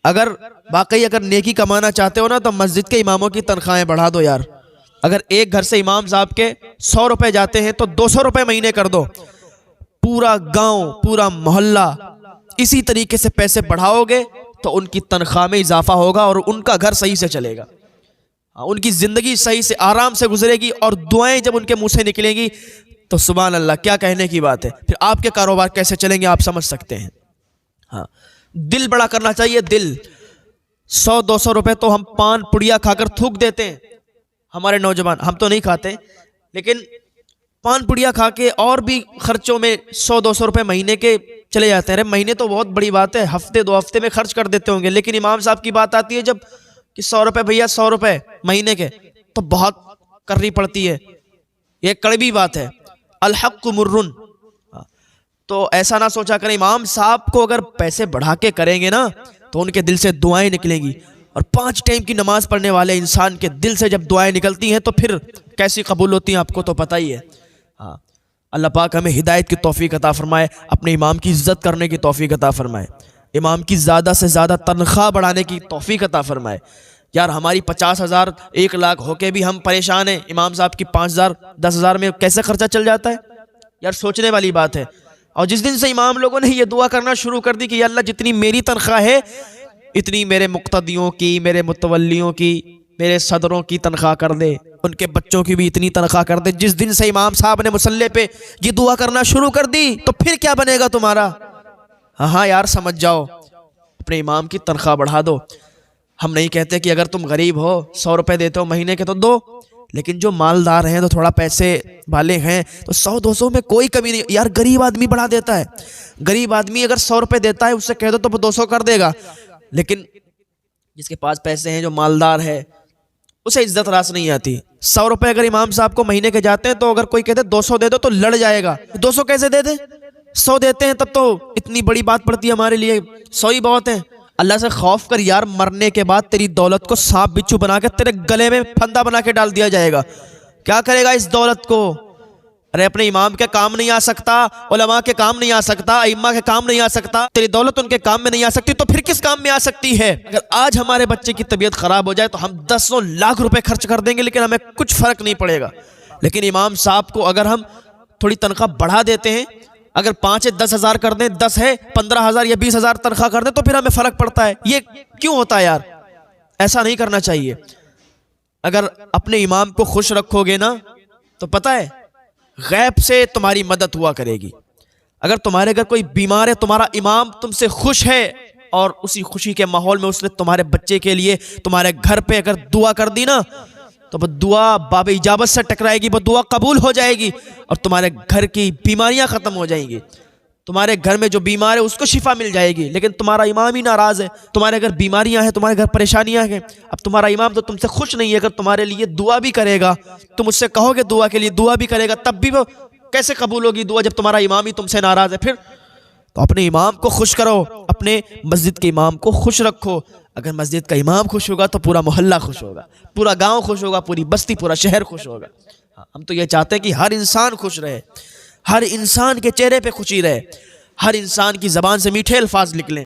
اگر واقعی اگر نیکی کمانا چاہتے ہو نا تو مسجد کے اماموں کی تنخواہیں بڑھا دو یار. اگر ایک گھر سے امام صاحب کے 100 روپے جاتے ہیں تو 200 روپے مہینے کر دو. پورا گاؤں پورا محلہ اسی طریقے سے پیسے بڑھاؤ گے تو ان کی تنخواہ میں اضافہ ہوگا اور ان کا گھر صحیح سے چلے گا, ان کی زندگی صحیح سے آرام سے گزرے گی, اور دعائیں جب ان کے منہ سے نکلیں گی تو سبحان اللہ کیا کہنے کی بات ہے. پھر آپ کے کاروبار کیسے چلیں گے آپ سمجھ سکتے ہیں. ہاں, دل بڑا کرنا چاہیے. دل 100-200 روپے تو ہم پان پڑیا کھا کر تھوک دیتے ہیں. ہمارے نوجوان, ہم تو نہیں کھاتے, لیکن پان پڑیا کھا کے اور بھی خرچوں میں 100-200 روپے مہینے کے چلے جاتے ہیں. مہینے تو بہت بڑی بات ہے, ہفتے 2 ہفتے میں خرچ کر دیتے ہوں گے, لیکن امام صاحب کی بات آتی ہے جب کہ 100 روپے بھیا 100 روپے مہینے کے, تو بہت کرنی پڑتی ہے. یہ کڑوی بات ہے. الحق مرن. تو ایسا نہ سوچا کریں, امام صاحب کو اگر پیسے بڑھا کے کریں گے نا تو ان کے دل سے دعائیں نکلیں گی, اور 5 ٹائم کی نماز پڑھنے والے انسان کے دل سے جب دعائیں نکلتی ہیں تو پھر کیسی قبول ہوتی ہیں آپ کو تو پتہ ہی ہے. ہاں, اللہ پاک ہمیں ہدایت کی توفیق عطا فرمائے, اپنے امام کی عزت کرنے کی توفیق عطا فرمائے, امام کی زیادہ سے زیادہ تنخواہ بڑھانے کی توفیق عطا فرمائے. یار ہماری 50,000 1 لاکھ ہو کے بھی ہم پریشان ہیں, امام صاحب کی 5,000 10,000 میں کیسے خرچہ چل جاتا ہے یار, سوچنے والی بات ہے. اور جس دن سے امام لوگوں نے یہ دعا کرنا شروع کر دی کہ یا اللہ جتنی میری تنخواہ ہے اتنی میرے مقتدیوں کی, میرے متولیوں کی, میرے صدروں کی تنخواہ کر دے, ان کے بچوں کی بھی اتنی تنخواہ کر دے. جس دن سے امام صاحب نے مصلی پہ یہ دعا کرنا شروع کر دی تو پھر کیا بنے گا تمہارا. ہاں یار سمجھ جاؤ, اپنے امام کی تنخواہ بڑھا دو. ہم نہیں کہتے کہ اگر تم غریب ہو 100 روپے دیتے ہو مہینے کے تو دو, لیکن جو مالدار ہیں تو تھوڑا پیسے والے ہیں تو 100-200 میں کوئی کمی نہیں. یار غریب آدمی بڑھا دیتا ہے, غریب آدمی اگر 100 روپے دیتا ہے اس سے کہہ دو تو وہ 200 کر دے گا, لیکن جس کے پاس پیسے ہیں جو مالدار ہے اسے عزت راس نہیں آتی. 100 روپے اگر امام صاحب کو مہینے کے جاتے ہیں تو اگر کوئی کہتے 200 دے دو تو لڑ جائے گا. 200 کیسے دے دے, 100 دیتے ہیں تب تو اتنی بڑی بات پڑتی ہے ہمارے لیے, 100 ہی بہت ہے. اللہ سے خوف کر یار, مرنے کے بعد تیری دولت کو سانپ بچھو بنا کے تیرے گلے میں پھندا بنا کے ڈال دیا جائے گا. کیا کرے گا اس دولت کو؟ ارے اپنے امام کے کام نہیں آ سکتا, علماء کے کام نہیں آ سکتا, ائمہ کے کام نہیں آ سکتا, تیری دولت ان کے کام میں نہیں آ سکتی تو پھر کس کام میں آ سکتی ہے؟ اگر آج ہمارے بچے کی طبیعت خراب ہو جائے تو ہم 10 لاکھ روپے خرچ کر دیں گے لیکن ہمیں کچھ فرق نہیں پڑے گا. لیکن امام صاحب کو اگر ہم تھوڑی تنخواہ بڑھا دیتے ہیں, اگر 5-10 ہزار کر دیں, 10 ہے 15,000 یا 20,000 تنخواہ کر دیں تو پھر ہمیں فرق پڑتا ہے. یہ کیوں ہوتا ہے یار؟ ایسا نہیں کرنا چاہیے. اگر اپنے امام کو خوش رکھو گے نا تو پتہ ہے غیب سے تمہاری مدد ہوا کرے گی. اگر تمہارے گھر کوئی بیمار ہے, تمہارا امام تم سے خوش ہے اور اسی خوشی کے ماحول میں اس نے تمہارے بچے کے لیے تمہارے گھر پہ اگر دعا کر دی نا تو وہ دعا باب اجابت سے ٹکرائے گی, وہ دعا قبول ہو جائے گی اور تمہارے گھر کی بیماریاں ختم ہو جائیں گی. تمہارے گھر میں جو بیمار ہے اس کو شفا مل جائے گی. لیکن تمہارا امام ہی ناراض ہے, تمہارے گھر بیماریاں ہیں, تمہارے گھر پریشانیاں ہیں, اب تمہارا امام تو تم سے خوش نہیں ہے. اگر تمہارے لیے دعا بھی کرے گا, تم اس سے کہو گے دعا کے لیے, دعا بھی کرے گا, تب بھی وہ کیسے قبول ہوگی دعا جب تمہارا امام ہی تم سے ناراض ہے؟ پھر تو اپنے امام کو خوش کرو, اپنے مسجد کے امام کو خوش رکھو. اگر مسجد کا امام خوش ہوگا تو پورا محلہ خوش ہوگا, پورا گاؤں خوش ہوگا, پوری بستی پورا شہر خوش ہوگا. ہم تو یہ چاہتے ہیں کہ ہر انسان خوش رہے, ہر انسان کے چہرے پہ خوشی رہے, ہر انسان کی زبان سے میٹھے الفاظ نکلیں.